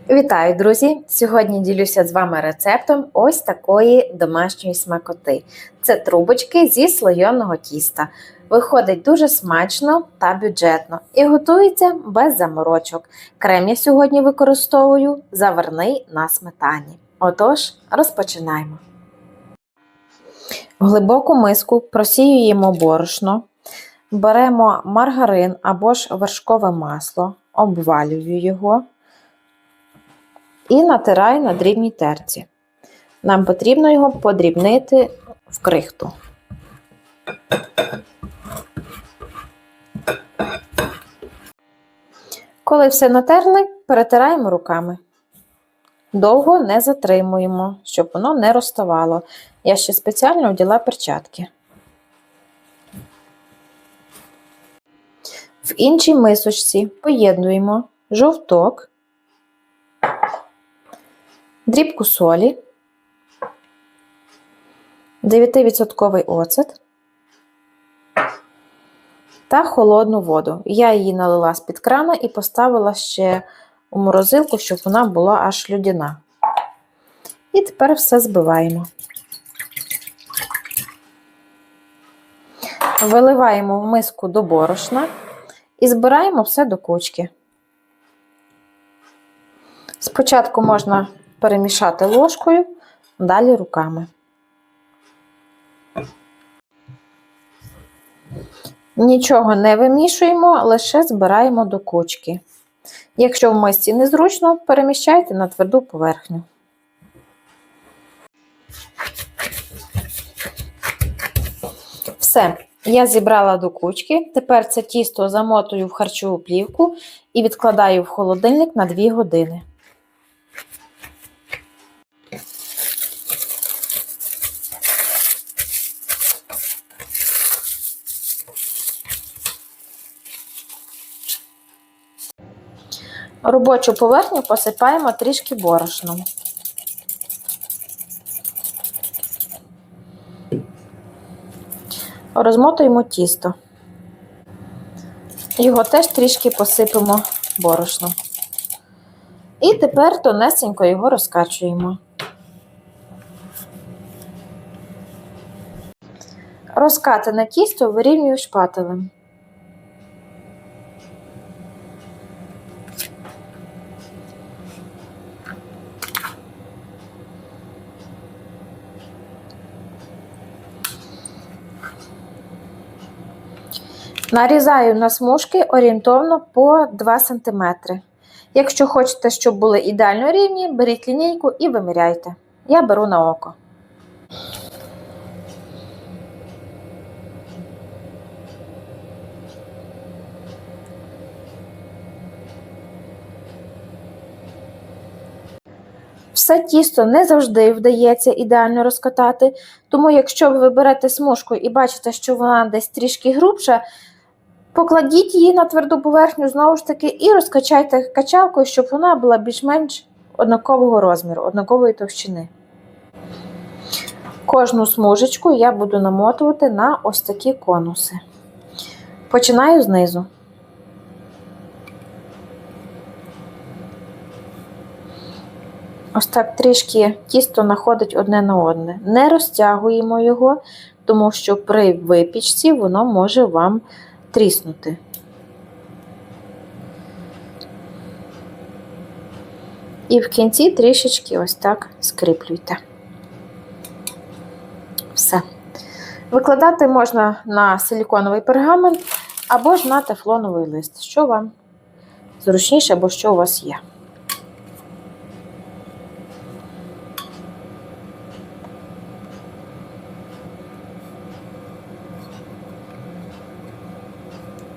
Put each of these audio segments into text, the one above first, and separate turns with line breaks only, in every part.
Вітаю, друзі! Сьогодні ділюся з вами рецептом ось такої домашньої смакоти. Це трубочки зі слойоного тіста. Виходить дуже смачно та бюджетно і готується без заморочок. Крем я сьогодні використовую заварний на сметані. Отож, розпочинаємо. В глибоку миску просіюємо борошно, беремо маргарин або ж вершкове масло, обвалюю його і натираю на дрібній терці. Нам потрібно його подрібнити в крихту. Коли все натерли, перетираємо руками. Довго не затримуємо, щоб воно не розставало. Я ще спеціально вділа перчатки. В іншій мисочці поєднуємо жовток, дрібку солі, 9% оцет та холодну воду. Я її налила з-під крана і поставила ще у морозилку, щоб вона була аж льодяна. І тепер все збиваємо. Виливаємо в миску до борошна і збираємо все до кучки. Спочатку можна перемішати ложкою, далі руками. Нічого не вимішуємо, лише збираємо до кучки. Якщо в мисці незручно, переміщайте на тверду поверхню. Все, я зібрала до кучки. Тепер це тісто замотую в харчову плівку і відкладаю в холодильник на 2 години. Робочу поверхню посипаємо трішки борошном. Розмотуємо тісто. Його теж трішки посипемо борошном. І тепер тонесенько його розкачуємо. Розкатане тісто вирівнюю шпателем. Нарізаю на смужки орієнтовно по 2 см. Якщо хочете, щоб були ідеально рівні, беріть лінійку і виміряйте. Я беру на око. Все тісто не завжди вдається ідеально розкатати, тому якщо ви берете смужку і бачите, що вона десь трішки грубша, покладіть її на тверду поверхню знову ж таки і розкачайте качалкою, щоб вона була більш-менш однакового розміру, однакової товщини. Кожну смужечку я буду намотувати на ось такі конуси. Починаю знизу. Ось так трішки тісто находить одне на одне. Не розтягуємо його, тому що при випічці воно може вам тріснути. І в кінці трішечки ось так скріплюйте. Все. Викладати можна на силіконовий пергамент або ж на тефлоновий лист, що вам зручніше або що у вас є.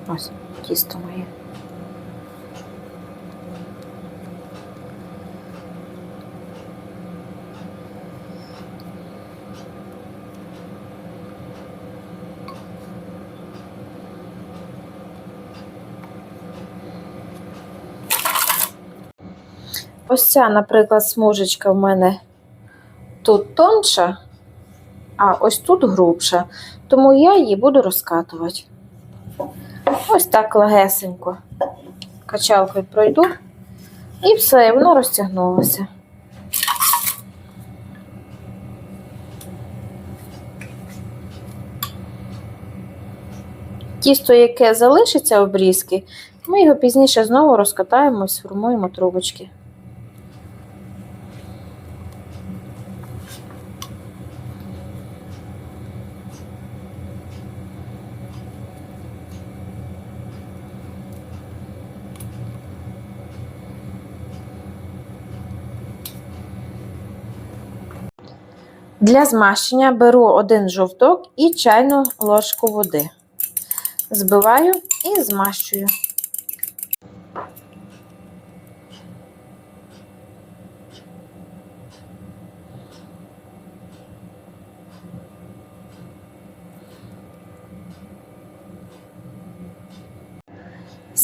Ось тісто моє. Ось ця, наприклад, смужечка в мене тут тонша, а ось тут грубша, тому я її буду розкатувати. Ось так легесенько качалкою пройду І все, воно розтягнулося. Тісто, яке залишиться обрізки, ми його пізніше знову розкатаємо і сформуємо трубочки. Для змащення беру 1 жовток і чайну ложку води. Збиваю і змащую.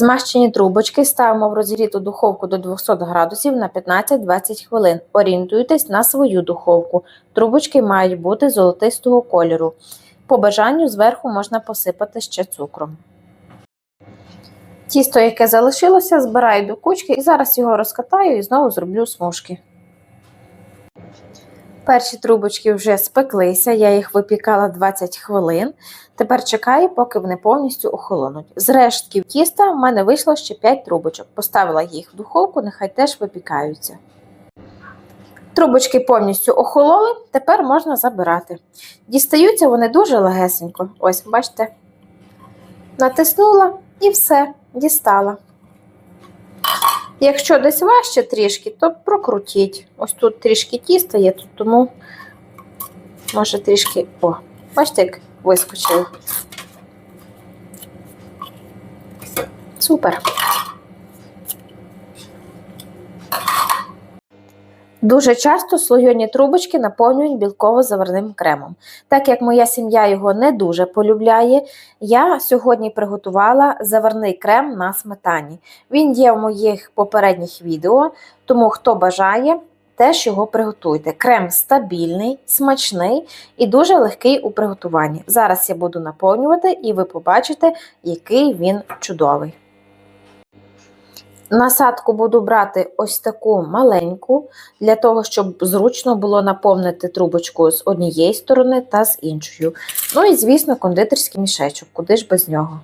Змащені трубочки ставимо в розігріту духовку до 200 градусів на 15-20 хвилин. Орієнтуйтесь на свою духовку. Трубочки мають бути золотистого кольору. По бажанню зверху можна посипати ще цукром. Тісто, яке залишилося, збираю до кучки і зараз його розкатаю і знову зроблю смужки. Перші трубочки вже спеклися, я їх випікала 20 хвилин. Тепер чекаю, поки вони повністю охолонуть. З рештків тіста в мене вийшло ще 5 трубочок. Поставила їх в духовку, нехай теж випікаються. Трубочки повністю охололи, тепер можна забирати. Дістаються вони дуже легесенько. Ось, бачите, натиснула і все, дістала. Якщо десь важче трішки, то прокрутіть. Ось тут трішки тіста є, тому може трішки, о, бачите, як вискочило. Супер. Дуже часто слойоні трубочки наповнюють білково-заварним кремом. Так як моя сім'я його не дуже полюбляє, я сьогодні приготувала заварний крем на сметані. Він є в моїх попередніх відео, тому хто бажає, теж його приготуйте. Крем стабільний, смачний і дуже легкий у приготуванні. Зараз я буду наповнювати і ви побачите, який він чудовий. Насадку буду брати ось таку маленьку, для того, щоб зручно було наповнити трубочку з однієї сторони та з іншою. Ну і, звісно, кондитерський мішечок, куди ж без нього.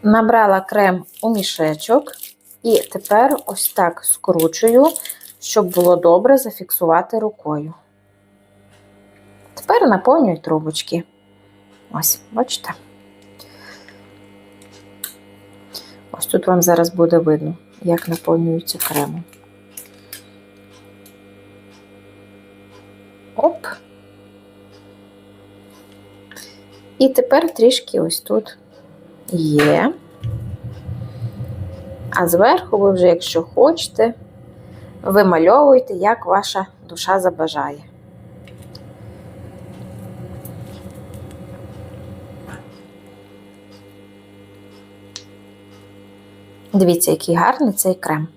Набрала крем у мішечок і тепер ось так скручую, щоб було добре зафіксувати рукою. Тепер наповнюю трубочки. Ось, бачите? Ось тут вам зараз буде видно, як наповнюється кремом. Оп. І тепер трішки ось тут є. А зверху ви вже, якщо хочете, вимальовуйте, як ваша душа забажає. Дивіться, який гарний цей крем.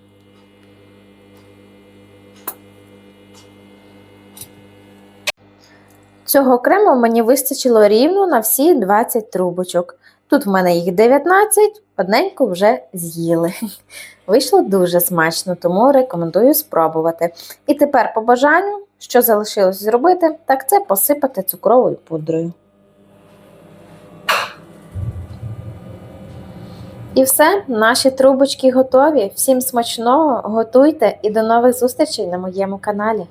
Цього крему мені вистачило рівно на всі 20 трубочок. Тут в мене їх 19, одненьку вже з'їли. Вийшло дуже смачно, тому рекомендую спробувати. І тепер по бажанню, що залишилось зробити, так це посипати цукровою пудрою. І все, наші трубочки готові. Всім смачного, готуйте і до нових зустрічей на моєму каналі.